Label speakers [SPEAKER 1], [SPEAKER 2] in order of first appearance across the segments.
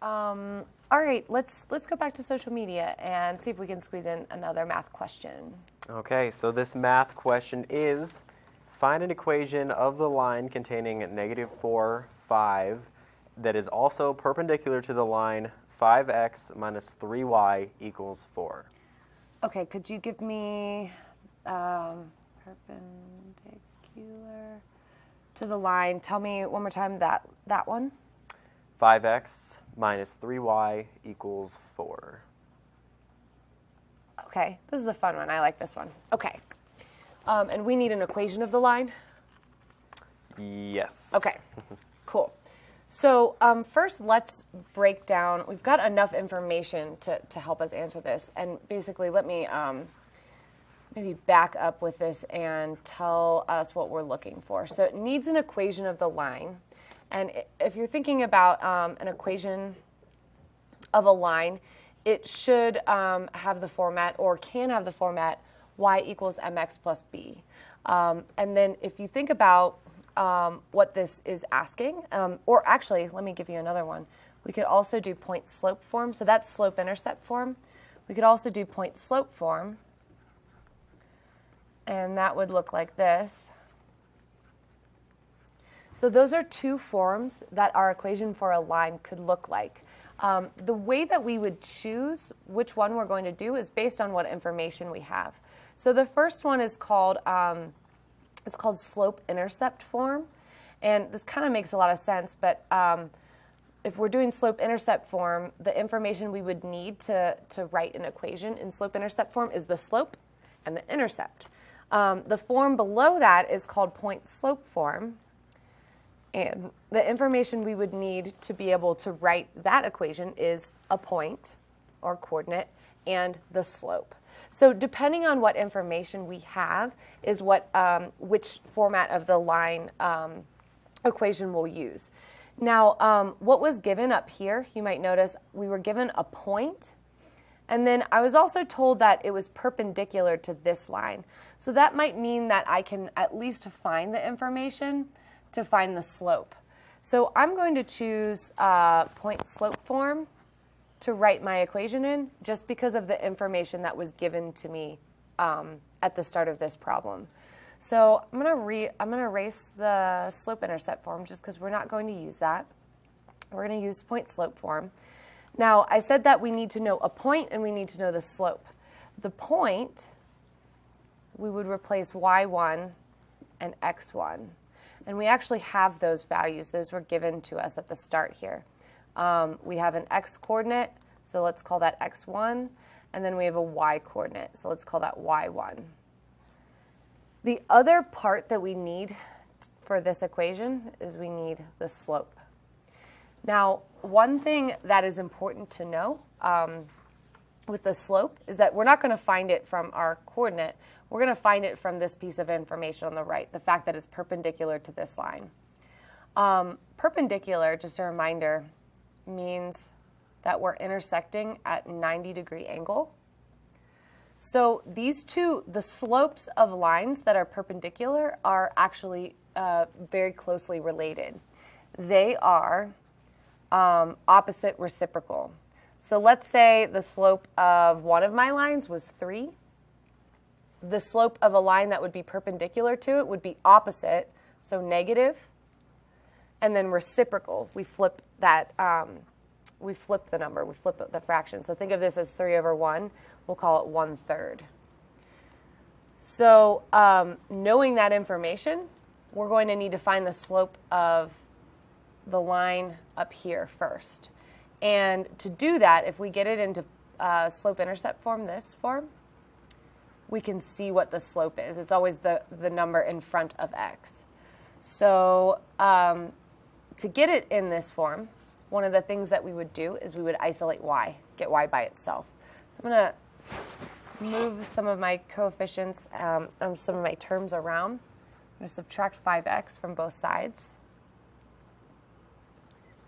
[SPEAKER 1] All right, let's go back to social media and see if we can squeeze in another math question.
[SPEAKER 2] Okay, so this math question is, find an equation of the line containing -4, 5 that is also perpendicular to the line 5x minus 3y equals 4.
[SPEAKER 1] Okay, could you give me perpendicular to the line? Tell me one more time that one.
[SPEAKER 2] 5x minus 3y equals 4.
[SPEAKER 1] Okay, this is a fun one. I like this one. Okay, and we need an equation of the line?
[SPEAKER 2] Yes.
[SPEAKER 1] Okay, cool. So first, let's break down. We've got enough information to help us answer this. And basically, let me maybe back up with this and tell us what we're looking for. So it needs an equation of the line. And if you're thinking about an equation of a line, it should have the format, or can have the format, y equals mx plus b. And then if you think about what this is asking, or actually, let me give you another one. We could also do point-slope form. So that's slope-intercept form. We could also do point-slope form. And that would look like this. So those are two forms that our equation for a line could look like. The way that we would choose which one we're going to do is based on what information we have. So the first one is called it's called slope-intercept form, and this kind of makes a lot of sense, but if we're doing slope-intercept form, the information we would need to write an equation in slope-intercept form is the slope and the intercept. The form below that is called point-slope form, and the information we would need to be able to write that equation is a point, or coordinate, and the slope. So depending on what information we have is what which format of the line equation we'll use. Now, what was given up here, you might notice we were given a point, and then I was also told that it was perpendicular to this line. So that might mean that I can at least find the information to find the slope. So I'm going to choose point-slope form to write my equation in, just because of the information that was given to me at the start of this problem. So I'm gonna erase the slope-intercept form just because we're not going to use that. We're going to use point-slope form. Now, I said that we need to know a point and we need to know the slope. The point, we would replace y1 and x1. And we actually have those values. Those were given to us at the start here. We have an x-coordinate, so let's call that x1, and then we have a y-coordinate, so let's call that y1. The other part that we need for this equation is we need the slope. Now, one thing that is important to know with the slope is that we're not going to find it from our coordinate. We're going to find it from this piece of information on the right, the fact that it's perpendicular to this line. Perpendicular, just a reminder, means that we're intersecting at 90-degree angle. So these two, the slopes of lines that are perpendicular are actually very closely related. They are opposite reciprocal. So let's say the slope of one of my lines was 3. The slope of a line that would be perpendicular to it would be opposite, so negative, and then reciprocal. We flip that, we flip the number, we flip the fraction. So think of this as 3 over 1. We'll call it 1/3. So knowing that information, we're going to need to find the slope of the line up here first. And to do that, if we get it into slope-intercept form, this form, we can see what the slope is. It's always the number in front of x. So to get it in this form, one of the things that we would do is we would isolate y, get y by itself. So I'm going to move some of my coefficients, some of my terms around. I'm going to subtract 5x from both sides.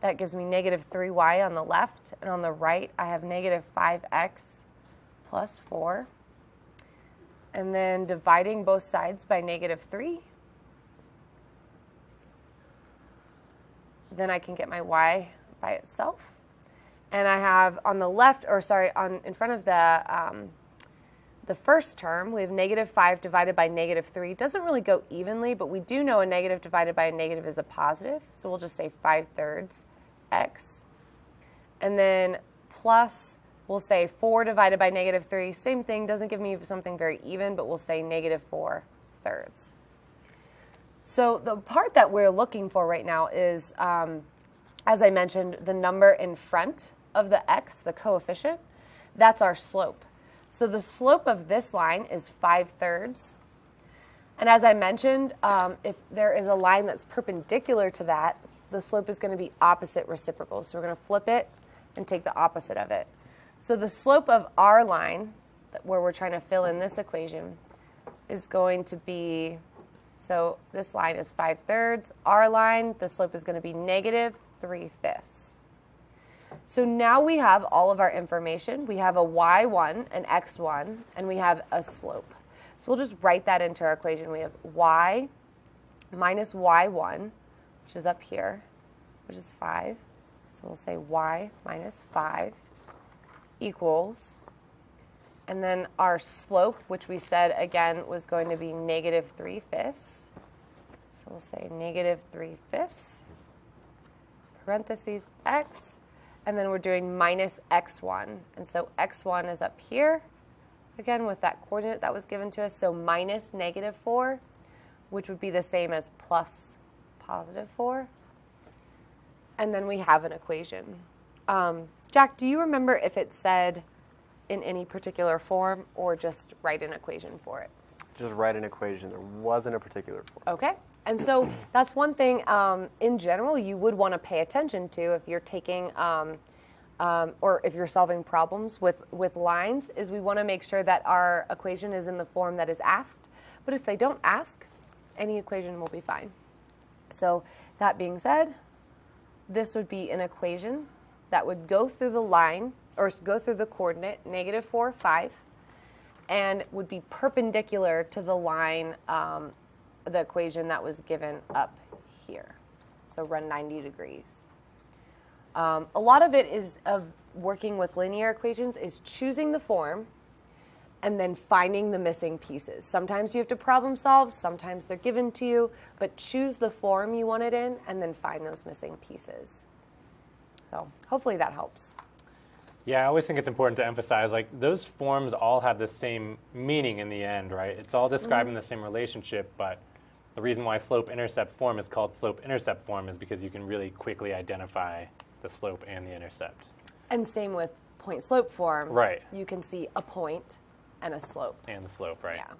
[SPEAKER 1] That gives me negative 3y on the left, and on the right I have negative 5x plus 4. And then dividing both sides by negative 3. Then I can get my y by itself. And I have on the left, or sorry, in front of the first term, we have negative 5 divided by negative 3. It doesn't really go evenly, but we do know a negative divided by a negative is a positive. So we'll just say 5/3 x. And then plus, we'll say 4 divided by negative 3. Same thing, doesn't give me something very even, but we'll say negative 4/3. So the part that we're looking for right now is, as I mentioned, the number in front of the x, the coefficient. That's our slope. So the slope of this line is 5/3. And as I mentioned, if there is a line that's perpendicular to that, the slope is going to be opposite reciprocal. So we're going to flip it and take the opposite of it. So the slope of our line, where we're trying to fill in this equation, is going to be, so this line is 5/3. Our line, the slope is going to be negative 3/5. So now we have all of our information. We have a y1, an x1, and we have a slope. So we'll just write that into our equation. We have y minus y1, which is up here, which is 5. So we'll say y minus 5 equals, and then our slope, which we said, again, was going to be negative 3/5. So we'll say negative 3/5, parentheses x. And then we're doing minus x1. And so x1 is up here, again, with that coordinate that was given to us. So minus negative 4, which would be the same as plus positive 4. And then we have an equation. Jack, do you remember if it said in any particular form or just write an equation for it?
[SPEAKER 2] Just write an equation. There wasn't a particular form.
[SPEAKER 1] Okay. And so that's one thing, in general, you would want to pay attention to if you're taking, or if you're solving problems with lines, is we want to make sure that our equation is in the form that is asked. But if they don't ask, any equation will be fine. So that being said, this would be an equation that would go through the line, or go through the coordinate, negative 4, 5, and would be perpendicular to the line, the equation that was given up here. So run 90 degrees. A lot of it is of working with linear equations is choosing the form and then finding the missing pieces. Sometimes you have to problem solve, sometimes they're given to you, but choose the form you want it in and then find those missing pieces. So hopefully that helps.
[SPEAKER 3] Yeah, I always think it's important to emphasize, like, those forms all have the same meaning in the end, right? It's all describing the same relationship, but the reason why slope-intercept form is called slope-intercept form is because you can really quickly identify the slope and the intercept.
[SPEAKER 1] And same with point-slope form.
[SPEAKER 3] Right.
[SPEAKER 1] You can see a point and a slope.
[SPEAKER 3] And the slope, right.
[SPEAKER 1] Yeah.